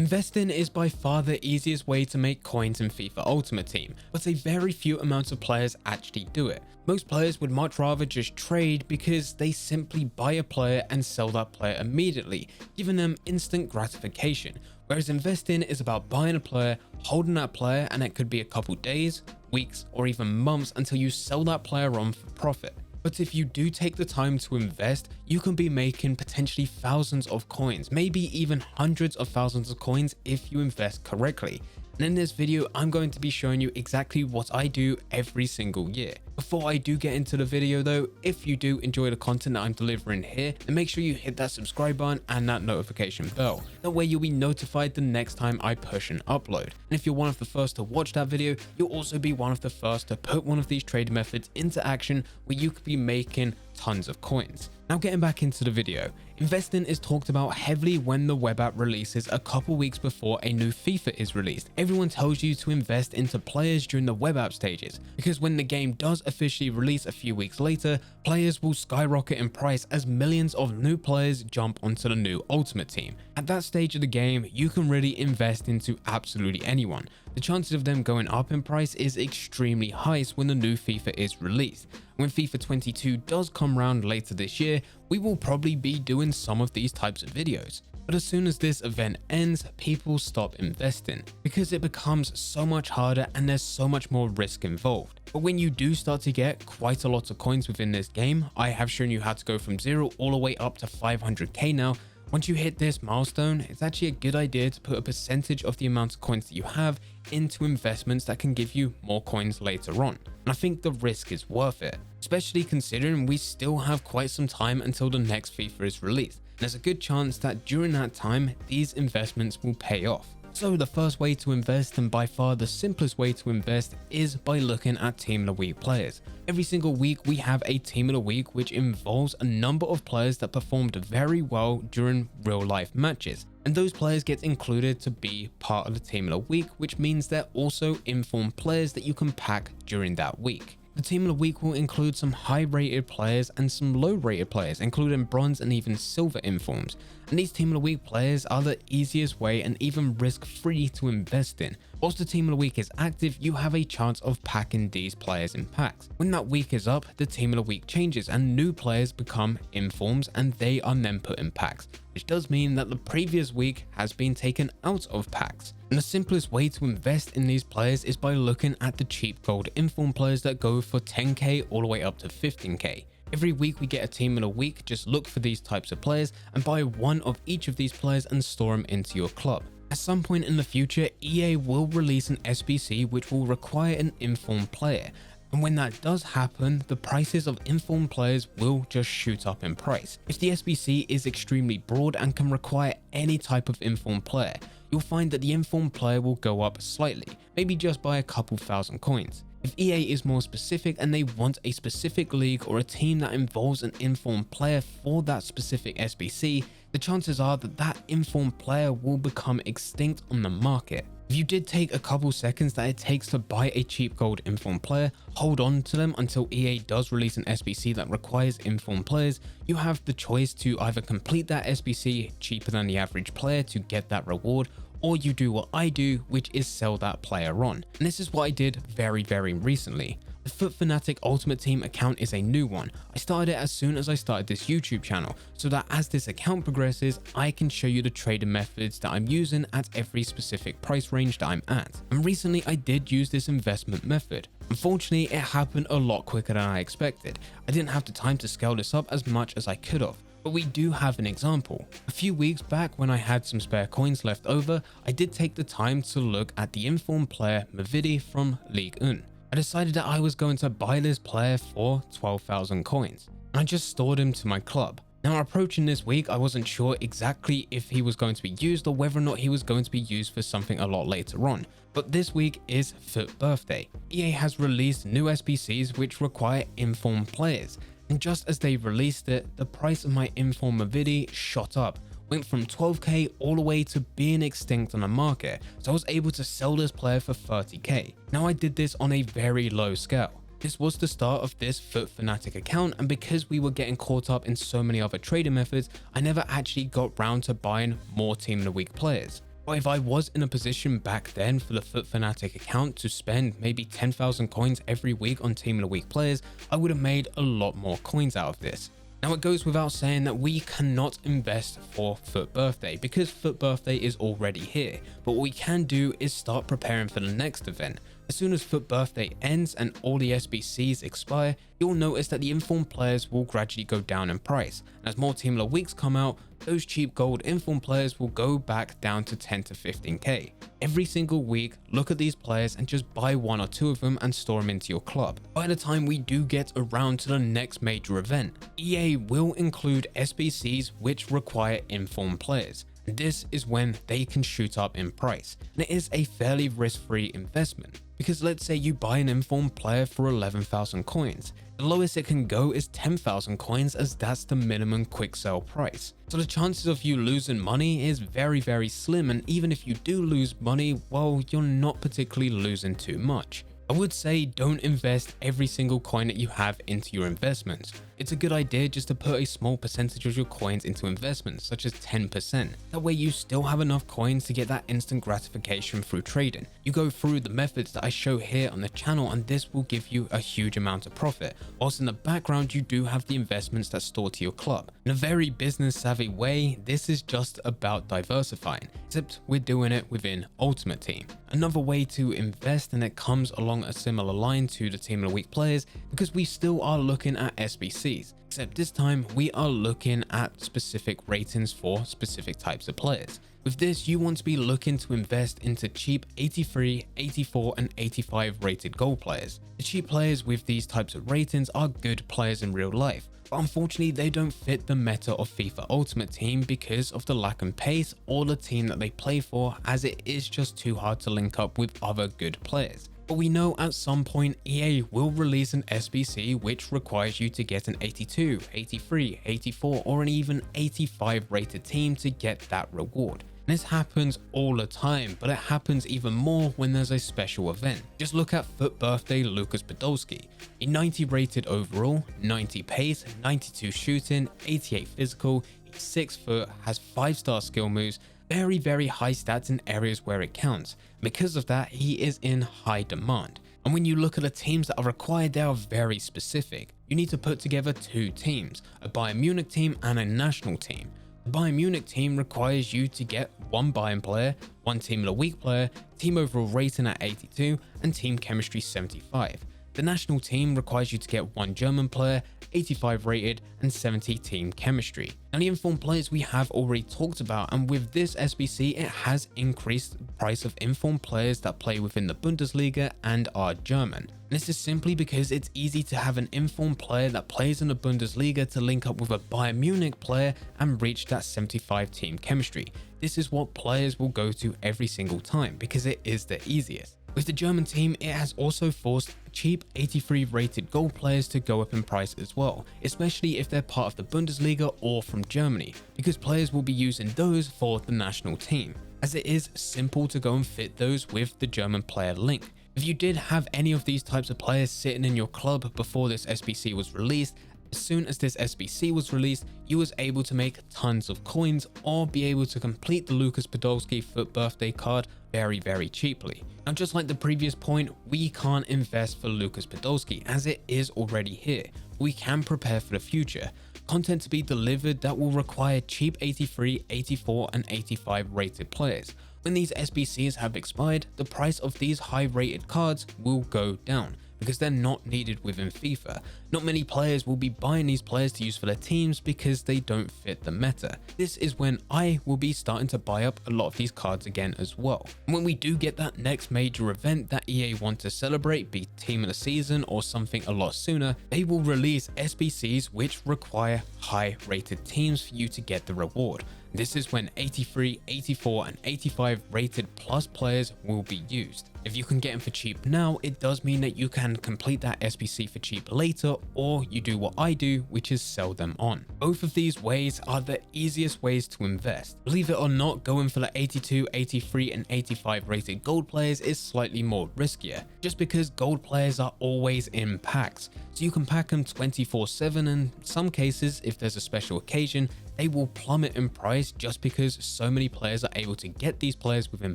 Investing is by far the easiest way to make coins in FIFA Ultimate Team, but a very few amounts of players actually do it. Most players would much rather just trade because they simply buy a player and sell that player immediately, giving them instant gratification. Whereas investing is about buying a player, holding that player, and it could be a couple days, weeks, or even months until you sell that player on for profit. But if you do take the time to invest, you can be making potentially thousands of coins, maybe even hundreds of thousands of coins if you invest correctly. And in this video, I'm going to be showing you exactly what I do every single year. Before I do get into the video though, if you do enjoy the content that I'm delivering here, then make sure you hit that subscribe button and that notification bell. That way you'll be notified the next time I push and upload. And if you're one of the first to watch that video, you'll also be one of the first to put one of these trading methods into action where you could be making tons of coins. Now getting back into the video, investing is talked about heavily when the web app releases a couple weeks before a new FIFA is released. Everyone tells you to invest into players during the web app stages, because when the game does officially release a few weeks later, players will skyrocket in price as millions of new players jump onto the new Ultimate Team. At that stage of the game, you can really invest into absolutely anyone. The chances of them going up in price is extremely high when the new FIFA is released. When FIFA 22 does come around later this year, we will probably be doing some of these types of videos. But as soon as this event ends, people stop investing because it becomes so much harder and there's so much more risk involved. But when you do start to get quite a lot of coins within this game, I have shown you how to go from 0 all the way up to 500k now. Once you hit this milestone, it's actually a good idea to put a percentage of the amount of coins that you have into investments that can give you more coins later on. And I think the risk is worth it, especially considering we still have quite some time until the next FIFA is released. And there's a good chance that during that time, these investments will pay off. So the first way to invest, and by far the simplest way to invest, is by looking at Team of the Week players. Every single week we have a Team of the Week which involves a number of players that performed very well during real life matches. And those players get included to be part of the Team of the Week, which means they're also informed players that you can pack during that week. The Team of the Week will include some high rated players and some low rated players, including bronze and even silver informs. And these Team of the Week players are the easiest way and even risk free to invest in. Whilst the Team of the Week is active, you have a chance of packing these players in packs. When that week is up, the Team of the Week changes and new players become informs and they are then put in packs, which does mean that the previous week has been taken out of packs. And the simplest way to invest in these players is by looking at the cheap gold inform players that go for 10k all the way up to 15k. Every week we get a Team of the Week. Just look for these types of players and buy one of each of these players and store them into your club. At some point in the future, EA will release an SBC which will require an informed player. And when that does happen, the prices of informed players will just shoot up in price. If the SBC is extremely broad and can require any type of informed player, you'll find that the informed player will go up slightly, maybe just by a couple thousand coins. If EA is more specific and they want a specific league or a team that involves an informed player for that specific SBC, the chances are that that informed player will become extinct on the market. If you did take a couple seconds that it takes to buy a cheap gold informed player, hold on to them until EA does release an SBC that requires informed players, you have the choice to either complete that SBC cheaper than the average player to get that reward, or you do what I do, which is sell that player on. And this is what I did very recently. The FUT Fanatic Ultimate Team account is a new one. I started it as soon as I started this YouTube channel, so that as this account progresses, I can show you the trading methods that I'm using at every specific price range that I'm at. And recently I did use this investment method. Unfortunately, it happened a lot quicker than I expected. I didn't have the time to scale this up as much as I could have. But we do have an example. A few weeks back when I had some spare coins left over, I did take the time to look at the informed player Mavidi from Ligue 1. I decided that I was going to buy this player for 12,000 coins. I just stored him to my club. Now approaching this week, I wasn't sure exactly if he was going to be used or whether or not he was going to be used for something a lot later on. But this week is FUT birthday. EA has released new SBCs which require informed players. And just as they released it, the price of my informed Mavidi shot up, went from 12k all the way to being extinct on the market, so I was able to sell this player for 30k. Now I did this on a very low scale. This was the start of this FUT Fanatic account, and because we were getting caught up in so many other trading methods, I never actually got round to buying more Team of the Week players. But if I was in a position back then for the FUT Fanatic account to spend maybe 10,000 coins every week on Team of the Week players, I would have made a lot more coins out of this. Now it goes without saying that we cannot invest for FUT Birthday because FUT Birthday is already here, but what we can do is start preparing for the next event. As soon as FUT Birthday ends and all the SBCs expire, you'll notice that the informed players will gradually go down in price. And as more Team of the Weeks come out, those cheap gold informed players will go back down to 10 to 15k. Every single week, look at these players and just buy 1 or 2 of them and store them into your club. By the time we do get around to the next major event, EA will include SBCs which require informed players. And this is when they can shoot up in price. And it is a fairly risk-free investment. Because let's say you buy an informed player for 11,000 coins. The lowest it can go is 10,000 coins as that's the minimum quick sell price. So the chances of you losing money is very slim, and even if you do lose money, well, you're not particularly losing too much. I would say don't invest every single coin that you have into your investments. It's a good idea just to put a small percentage of your coins into investments, such as 10%. That way you still have enough coins to get that instant gratification through trading. You go through the methods that I show here on the channel and this will give you a huge amount of profit. Whilst in the background you do have the investments that store to your club. In a very business savvy way, this is just about diversifying, except we're doing it within Ultimate Team. Another way to invest, and it comes along a similar line to the Team of the Week players, because we still are looking at SBCs, except this time we are looking at specific ratings for specific types of players. With this, you want to be looking to invest into cheap 83, 84 and 85 rated gold players. The cheap players with these types of ratings are good players in real life, but unfortunately they don't fit the meta of FIFA Ultimate Team because of the lack of pace or the team that they play for, as it is just too hard to link up with other good players. But we know at some point EA will release an SBC which requires you to get an 82, 83, 84 or an even 85 rated team to get that reward. This happens all the time, but it happens even more when there's a special event. Just look at FUT Birthday Lucas Podolski, a 90 rated overall, 90 pace, 92 shooting, 88 physical, he's 6 foot, has 5-star skill moves, very high stats in areas where it counts. Because of that, he is in high demand. And when you look at the teams that are required, they are very specific. You need to put together 2 teams, a Bayern Munich team and a national team. The Bayern Munich team requires you to get 1 Bayern player, 1 Team of the Week player, team overall rating at 82 and team chemistry 75. The national team requires you to get 1 German player, 85 rated and 70 team chemistry. Now the informed players we have already talked about, and with this SBC it has increased the price of informed players that play within the Bundesliga and are German. And this is simply because it's easy to have an informed player that plays in the Bundesliga to link up with a Bayern Munich player and reach that 75 team chemistry. This is what players will go to every single time because it is the easiest. With the German team, it has also forced cheap 83 rated gold players to go up in price as well, especially if they're part of the Bundesliga or from Germany, because players will be using those for the national team, as it is simple to go and fit those with the German player link. If you did have any of these types of players sitting in your club before this SBC was released, as soon as this SBC was released, you was able to make tons of coins or be able to complete the Lucas Podolski FUT Birthday card very cheaply. Now just like the previous point, we can't invest for Lucas Podolski as it is already here. We can prepare for the future. Content to be delivered that will require cheap 83, 84 and 85 rated players. When these SBCs have expired, the price of these high rated cards will go down, because they're not needed within FIFA. Not many players will be buying these players to use for their teams because they don't fit the meta. This is when I will be starting to buy up a lot of these cards again as well. And when we do get that next major event that EA want to celebrate, be Team of the Season or something a lot sooner, they will release SBCs which require high rated teams for you to get the reward. This is when 83, 84 and 85 rated plus players will be used. If you can get them for cheap now, it does mean that you can complete that SBC for cheap later, or you do what I do, which is sell them on. Both of these ways are the easiest ways to invest. Believe it or not, going for the 82, 83 and 85 rated gold players is slightly more riskier, just because gold players are always in packs. So you can pack them 24/7, and in some cases, if there's a special occasion, they will plummet in price just because so many players are able to get these players within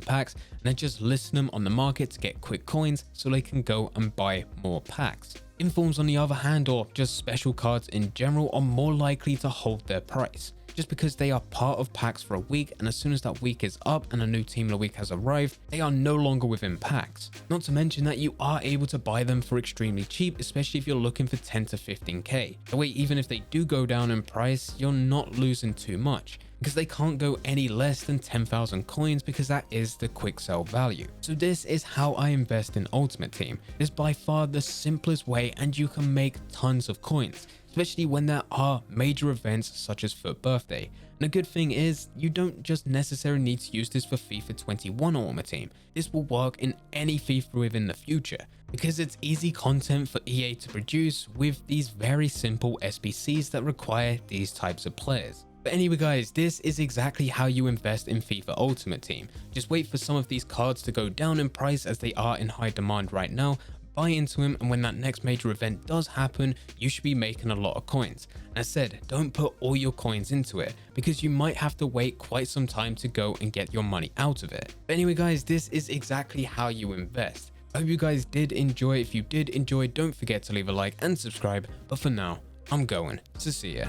packs and then just list them on the market to get quick coins so they can go and buy more packs. Informs on the other hand, or just special cards in general, are more likely to hold their price, just because they are part of packs for a week, and as soon as that week is up and a new team of the week has arrived, they are no longer within packs. Not to mention that you are able to buy them for extremely cheap, especially if you're looking for 10 to 15k. That way, even if they do go down in price, you're not losing too much, because they can't go any less than 10,000 coins because that is the quick sell value. So this is how I invest in Ultimate Team. It is by far the simplest way, and you can make tons of coins, especially when there are major events such as FUT Birthday. And the good thing is, you don't just necessarily need to use this for FIFA 21 Ultimate Team. This will work in any FIFA within the future, because it's easy content for EA to produce with these very simple SBCs that require these types of players. But anyway guys, this is exactly how you invest in FIFA Ultimate Team. Just wait for some of these cards to go down in price as they are in high demand right now, buy into them, and when that next major event does happen, you should be making a lot of coins. And as said, don't put all your coins into it, because you might have to wait quite some time to go and get your money out of it. But anyway guys, this is exactly how you invest. I hope you guys did enjoy. If you did enjoy, don't forget to leave a like and subscribe. But for now, I'm going to see ya.